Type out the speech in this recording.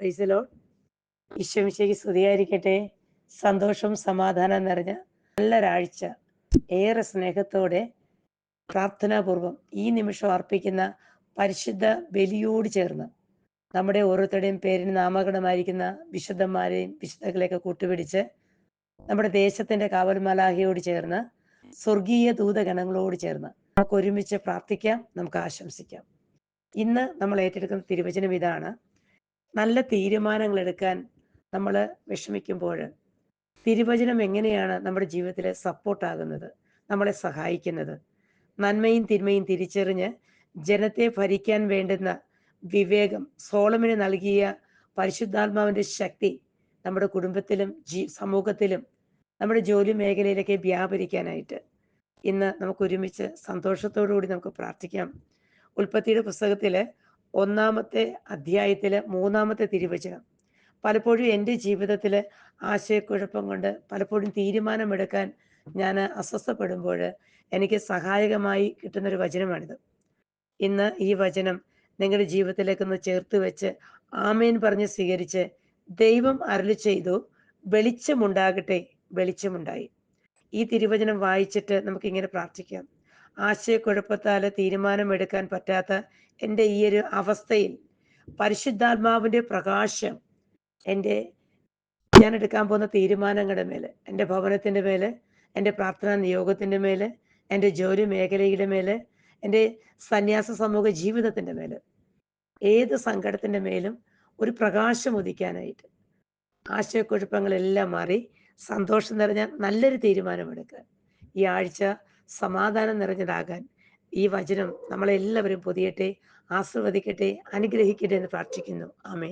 Praise the Lord. ഈശോമിശിഹായ്ക്ക് സ്തുതിയായിരിക്കട്ടെ. സന്തോഷം സമാധാനം നിറഞ്ഞ നല്ലൊരാഴ്ച ഏറെ സ്നേഹത്തോടെ പ്രാർത്ഥനാപൂർവം ഈ നിമിഷം അർപ്പിക്കുന്ന പരിശുദ്ധ ബലിയോട് ചേർന്ന് നമ്മുടെ ഓരോരുത്തരുടെയും പേരിന് നാമകരണമായിരിക്കുന്ന വിശുദ്ധന്മാരെയും വിശുദ്ധകളെയൊക്കെ കൂട്ടുപിടിച്ച് നമ്മുടെ ദേശത്തിന്റെ കാവൽ മലാഹയോട് ചേർന്ന് സ്വർഗീയ ദൂതഗണങ്ങളോട് ചേർന്ന് നമുക്ക് ഒരുമിച്ച് പ്രാർത്ഥിക്കാം, നമുക്ക് ആശംസിക്കാം. ഇന്ന് നമ്മൾ ഏറ്റെടുക്കുന്ന തിരുവചനം ഇതാണ്: നല്ല തീരുമാനങ്ങൾ എടുക്കാൻ നമ്മൾ വിഷമിക്കുമ്പോൾ തിരുവചനം എങ്ങനെയാണ് നമ്മുടെ ജീവിതത്തിൽ സപ്പോർട്ടാകുന്നത്, നമ്മളെ സഹായിക്കുന്നത്? നന്മയും തിന്മയും തിരിച്ചറിഞ്ഞ് ജനത്തെ ഭരിക്കാൻ വേണ്ടുന്ന വിവേകം സോളമന് നൽകിയ പരിശുദ്ധാത്മാവിൻ്റെ ശക്തി നമ്മുടെ കുടുംബത്തിലും സമൂഹത്തിലും നമ്മുടെ ജോലി മേഖലയിലൊക്കെ വ്യാപരിക്കാനായിട്ട് ഇന്ന് നമുക്ക് ഒരുമിച്ച് സന്തോഷത്തോടു കൂടി നമുക്ക് പ്രാർത്ഥിക്കാം. ഉൽപ്പത്തിയുടെ പുസ്തകത്തിൽ 1-ാമത്തെ അധ്യായത്തിൽ 3-ാമത്തെ തിരുവചനം. പലപ്പോഴും എൻ്റെ ജീവിതത്തിൽ ആശയക്കുഴപ്പം കൊണ്ട് പലപ്പോഴും തീരുമാനമെടുക്കാൻ ഞാൻ അസ്വസ്ഥപ്പെടുമ്പോൾ എനിക്ക് സഹായകമായി കിട്ടുന്നൊരു വചനമാണിത്. ഇന്ന് ഈ വചനം നിങ്ങളുടെ ജീവിതത്തിലേക്കൊന്ന് ചേർത്ത് വെച്ച് ആമേൻ പറഞ്ഞ് സ്വീകരിച്ച് ദൈവം അരുളി ചെയ്തു, വെളിച്ചമുണ്ടാകട്ടെ, വെളിച്ചമുണ്ടായി. ഈ തിരുവചനം വായിച്ചിട്ട് നമുക്കിങ്ങനെ പ്രാർത്ഥിക്കാം: ആശയക്കുഴപ്പത്താൽ തീരുമാനമെടുക്കാൻ പറ്റാത്ത എൻ്റെ ഈ ഒരു അവസ്ഥയിൽ പരിശുദ്ധാത്മാവിൻ്റെ പ്രകാശം ഞാൻ എടുക്കാൻ പോകുന്ന തീരുമാനങ്ങളുടെ മേലെ, എൻ്റെ ഭവനത്തിൻ്റെ മേലെ, എൻ്റെ പ്രാർത്ഥനാ നിയോഗത്തിൻ്റെ മേലെ, എൻ്റെ ജോലി മേഖലയുടെ മേലെ, എൻ്റെ സന്യാസ സമൂഹ ജീവിതത്തിൻ്റെ മേലെ, ഏത് സങ്കടത്തിൻ്റെ മേലും ഒരു പ്രകാശം ഉദിക്കാനായിട്ട് ആശയക്കുഴപ്പങ്ങളെല്ലാം മാറി സന്തോഷം നിറഞ്ഞ നല്ലൊരു തീരുമാനമെടുക്കുക. ഈ ആഴ്ച സമാധാനം നിറഞ്ഞതാകാൻ ഈ വചനം നമ്മളെല്ലാവരും പൊതിയട്ടെ, ആശീർവദിക്കട്ടെ, അനുഗ്രഹിക്കട്ടെ എന്ന് പ്രാർത്ഥിക്കുന്നു. ആമേൻ.